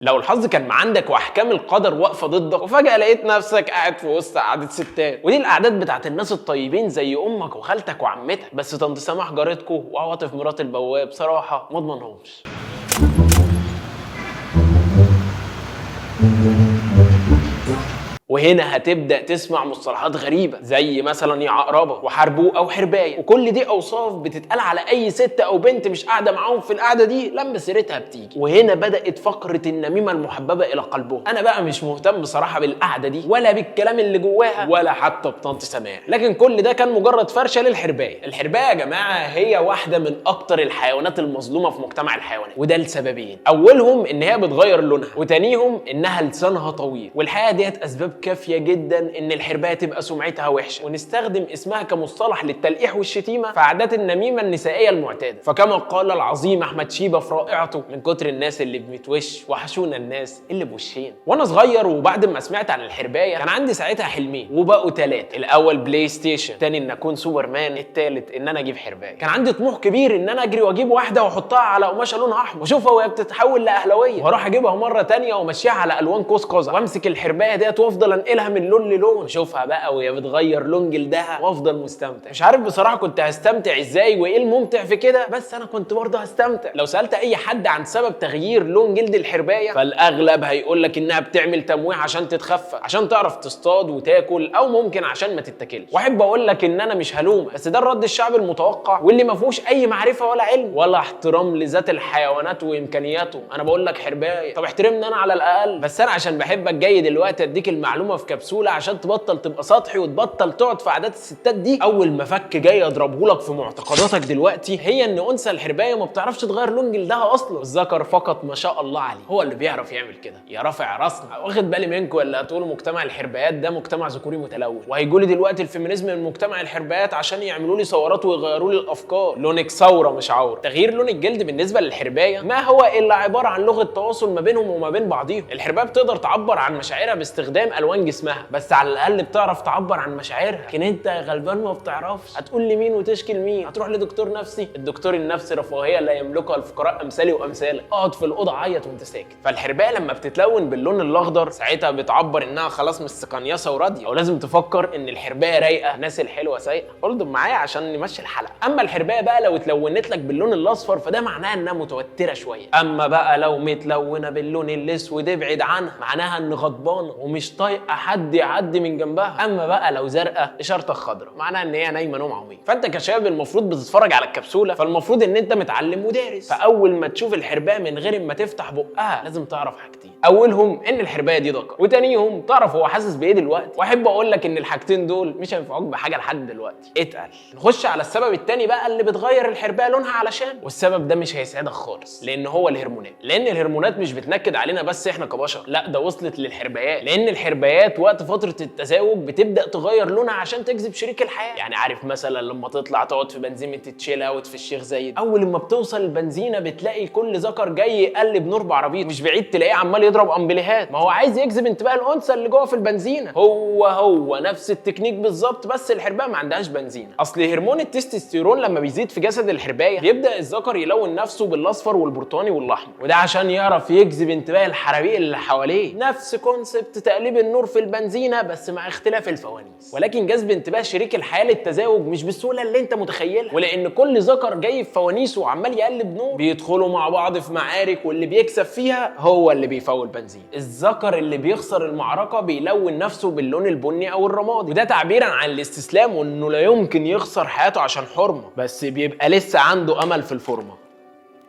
لو الحظ كان عندك واحكام القدر واقفه ضدك وفجاه لقيت نفسك قاعد في وسط قعده ستات، ودي الاعداد بتاعت الناس الطيبين زي امك وخالتك وعمتك، بس طنط سماح جارتكو وعواطف مرات البواب بصراحه ما اضمنهمش. وهنا هتبدأ تسمع مصطلحات غريبة زي مثلا يا عقربة وحربوق أو حرباية، وكل دي أوصاف بتتقال على أي ست أو بنت مش قاعدة معاهم في القعدة دي لما سيرتها بتيجي. وهنا بدأت فقرة النميمة المحببة إلى قلبهم. أنا بقى مش مهتم بصراحة بالقعدة دي ولا بالكلام اللي جواها ولا حتى بطنط سماح، لكن كل ده كان مجرد فرشة للحرباية. الحرباية يا جماعة هي واحدة من أكتر الحيوانات المظلومة في مجتمع الحيوانات، وده لسببين: أولهم إن هي بتغير لونها، وتانيهم إنها لسانها طويل. والحقيقة ديت أسباب كافيه جدا ان الحربايه تبقى سمعتها وحشه ونستخدم اسمها كمصطلح للتلقيح والشتيمه في عادات النميمه النسائيه المعتاده. فكما قال العظيم احمد شيبه في رائعته: من كتر الناس اللي بمتوش وحشونا الناس اللي بوشين. وانا صغير وبعد ما سمعت عن الحربايه كان عندي ساعتها حلمين وبقوا ثلاثه: الاول بلاي ستيشن، الثاني ان اكون سوبرمان، الثالث ان انا اجيب حربايه. كان عندي طموح كبير ان انا اجري واجيب واحده واحطها على قماشه لونها احمر واشوفها وهي بتتحول لاهلاويه، واروح اجيبها مره ثانيه وامشيها على الوان قوس قزح، وامسك الحربايه ديت وافضل انقلها من لون للون واشوفها بقى وهي بتغير لون جلدها وافضل مستمتع. مش عارف بصراحه كنت هستمتع ازاي وايه الممتع في كده، بس انا كنت برضه هستمتع. لو سالت اي حد عن سبب تغيير لون جلد الحربايه فالاغلب هيقول لك انها بتعمل تمويه عشان تتخفى، عشان تعرف تصطاد وتاكل، او ممكن عشان ما تتاكلش. واحب اقول لك ان انا مش هلوم، بس ده الرد الشعبي المتوقع واللي ما فيهوش اي معرفه ولا علم ولا احترام لذات الحيوانات وامكانياتهم. انا بقول لك حربايه، طب احترمني انا على الاقل. بس انا عشان بحبك جاي دلوقتي اديك المعلومه في كبسوله عشان تبطل تبقى سطحي وتبطل تقعد في عادات الستات دي. اول ما فك جاي اضربه لك في معتقداتك دلوقتي هي ان انثى الحربايه ما بتعرفش تغير لون جلدها اصلا، الذكر فقط ما شاء الله عليه هو اللي بيعرف يعمل كده. يا رافع راسنا، واخد بالي منكم ولا هتقولوا مجتمع الحربايات ده مجتمع ذكوري متلون، وهيجوا لي دلوقتي الفيمينيزم من مجتمع الحربايات عشان يعملوا لي ثورات ويغيروا لي الافكار. لونك ثوره مش عوره. تغيير لون الجلد بالنسبه للحربايه ما هو الا عباره عن لغه تواصل ما بينهم وما بين بعضيهم. الحربايه بتقدر تعبر عن مشاعرها باستخدام الوان جسمها، بس على الاقل بتعرف تعبر عن مشاعرها. لكن انت يا غلبان ما بتعرفش، هتقول لي مين وتشكي لمين؟ هتروح لدكتور نفسي؟ الدكتور النفسي رفاهيه لا يملكها الفقراء امثالي وامثالك. اقعد في الاوضه عيط وانت ساكت. فالحربايه لما بتتلون باللون الاخضر ساعتها بتعبر انها خلاص مش سقنيصه وراضيه، او لازم تفكر ان الحربايه رايقه، الناس الحلوه سايقه. اقعد معايا عشان نمشي الحلقه. اما الحربايه بقى لو اتلونت لك باللون الاصفر فده معناها انها متوتره شويه. اما بقى لو متلونه باللون الاسود ابعد عنها، معناها ان غضبانه ومش طايقه حد يعدي من جنبها. اما بقى لو زرقاء اشارتك خضراء، معناها ان هي نايمه نوم عميق. فانت كشاب المفروض بتتفرج على الكبسوله، فالمفروض ان انت متعلم ودارس. فاول ما تشوف الحربايه من غير ما تفتح بقها لازم تعرف حاجتين: اولهم ان الحربايه دي ذكر، وتانيهم تعرف هو حاسس بايه دلوقتي. واحب اقول لك ان الحاجتين دول مش هينفعوك بحاجه لحد دلوقتي. اتقل. نخش على السبب التاني بقى اللي بتغير الحربايه لونها علشان، والسبب ده مش هيسعدك خالص لان هو الهرمونات. لان الهرمونات مش بتنكد علينا بس احنا كبشر، لا ده وصلت للحربايات. لان الحربايات وقت فتره التزاوج بتبدا تغير لونها عشان تجذب شريك الحياه. يعني عارف مثلا لما تطلع تقعد في بنزينه تشيل اوت في الشيخ زايد، اول ما بتوصل البنزينه بتلاقي كل ذكر جاي يقلب نور بعربيته، مش بعيد تلاقيه عمال يضرب امبليهات، ما هو عايز يجذب انتباه الانثى اللي جوه في البنزينه. هو نفس التكنيك بالظبط، بس الحربايه ما عندهاش بنزينه. اصل هرمون التستوستيرون لما بيزيد في جسد الحربايه بيبدا الذكر يلون نفسه بالاصفر والبرتقاني والاحمر، وده عشان يعرف يجذب انتباه الحرابيق اللي حواليه. نفس كونسبت تقليب النور في البنزينه بس مع اختلاف الفوانيس. ولكن جذب انتباه شريك الحياه للتزاوج مش بالسهوله اللي انت متخيلها، ولان كل ذكر جاي في فوانيسه وعمال يقلب نور بيدخلوا مع بعض في معارك، واللي بيكسب فيها هو اللي بيفول بنزين. الذكر اللي بيخسر المعركه بيلون نفسه باللون البني او الرمادي، وده تعبيرا عن الاستسلام وانه لا يمكن يخسر حياته عشان حرمه، بس بيبقى لسه عنده امل في الفورمه.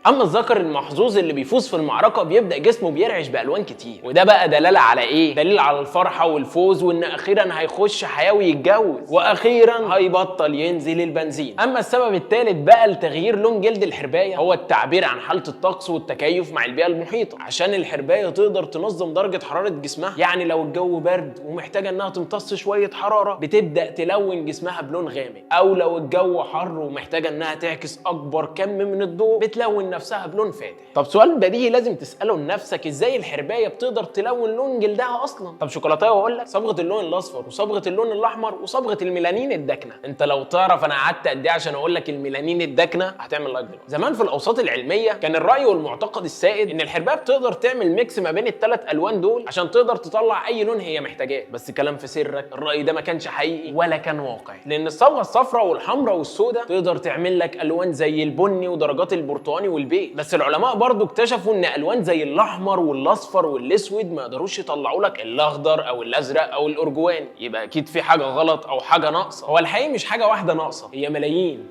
اما الذكر المحظوظ اللي بيفوز في المعركه بيبدا جسمه بيرعش بالوان كتير، وده بقى دلاله على ايه؟ دليل على الفرحه والفوز، وان اخيرا هيخش حياه ويتجوز، واخيرا هيبطل ينزل البنزين. اما السبب الثالث بقى لتغيير لون جلد الحربايه هو التعبير عن حاله الطقس والتكيف مع البيئه المحيطه، عشان الحربايه تقدر تنظم درجه حراره جسمها. يعني لو الجو برد ومحتاجه انها تمتص شويه حراره بتبدا تلون جسمها بلون غامق، او لو الجو حر ومحتاجه انها تعكس اكبر كم من الضوء بتلون نفسها بلون فاتح. طب سؤال بديهي لازم تساله لنفسك، ازاي الحربايه بتقدر تلون لون جلدها اصلا؟ طب شوكولاتايه واقول لك صبغه اللون الاصفر وصبغه اللون الاحمر وصبغه الميلانين الداكنه. انت لو تعرف انا قعدت قد ايه عشان اقول لك الميلانين الداكنه هتعمل لايك دلوقتي. زمان في الاوساط العلميه كان الراي والمعتقد السائد ان الحربايه بتقدر تعمل ميكس ما بين الثلاث الوان دول عشان تقدر تطلع اي لون هي محتاجاه. بس كلام في سرك، الراي ده ما كانش حقيقي ولا كان واقعي، لان الصبغه الصفراء والحمراء والسوداء تقدر تعمل لك الوان زي البني ودرجات البرتقاني والبيج. بس العلماء برضو اكتشفوا ان الوان زي الاحمر والاصفر والاسود ما قدروش يطلعوا لك الاخضر او الازرق او الارجواني. يبقى اكيد في حاجه غلط او حاجه ناقصه. هو الحقيقه مش حاجه واحده ناقصه، هي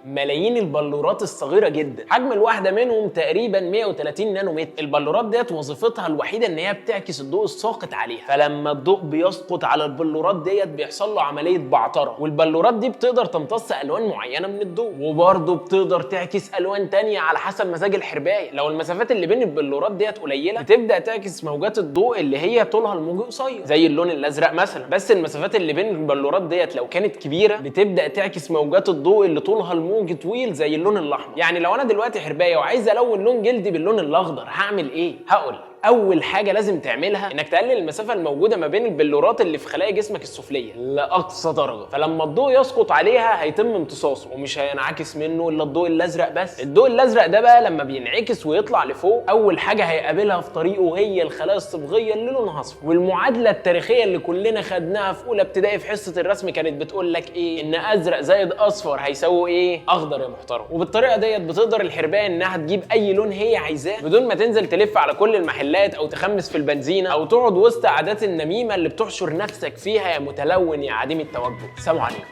ملايين البلورات الصغيره جدا، حجم الواحده منهم تقريبا 130 نانومتر. البلورات ديت وظيفتها الوحيده ان هي بتعكس الضوء الساقط عليها، فلما الضوء بيسقط على البلورات ديت بيحصل له عمليه بعتره، والبلورات دي بتقدر تمتص الوان معينه من الضوء، وبرضه بتقدر تعكس الوان تانية على حسب مزاج الحربايه. لو المسافات اللي بين البلورات ديت قليله بتبدا تعكس موجات الضوء اللي هي طولها الموجي قصير زي اللون الازرق مثلا، بس المسافات اللي بين البلورات ديت لو كانت كبيره بتبدا تعكس موجات الضوء اللي طولها الموجي طويل زي اللون الاحمر. يعني لو انا دلوقتي حربايه وعايز الون لون جلدي باللون الاخضر هعمل ايه؟ هقول اول حاجه لازم تعملها انك تقلل المسافه الموجوده ما بين البلورات اللي في خلايا جسمك السفليه لاقصى درجه، فلما الضوء يسقط عليها هيتم امتصاصه ومش هينعكس منه الا الضوء الازرق بس. الضوء الازرق ده بقى لما بينعكس ويطلع لفوق اول حاجه هيقابلها في طريقه هي الخلايا الصبغيه اللي لونها اصفر. والمعادله التاريخيه اللي كلنا خدناها في اولى ابتدائي في حصه الرسم كانت بتقول لك ايه؟ ان ازرق زائد اصفر هيساوي ايه؟ اخضر يا محترم. وبالطريقه ديت بتقدر الحربايه انها تجيب اي لون هي عايزاه بدون ما تنزل تلف على كل المحلات او تخمس في البنزينه او تقعد وسط عادات النميمه اللي بتحشر نفسك فيها يا متلون يا عديم التوجه. سلام عليكم.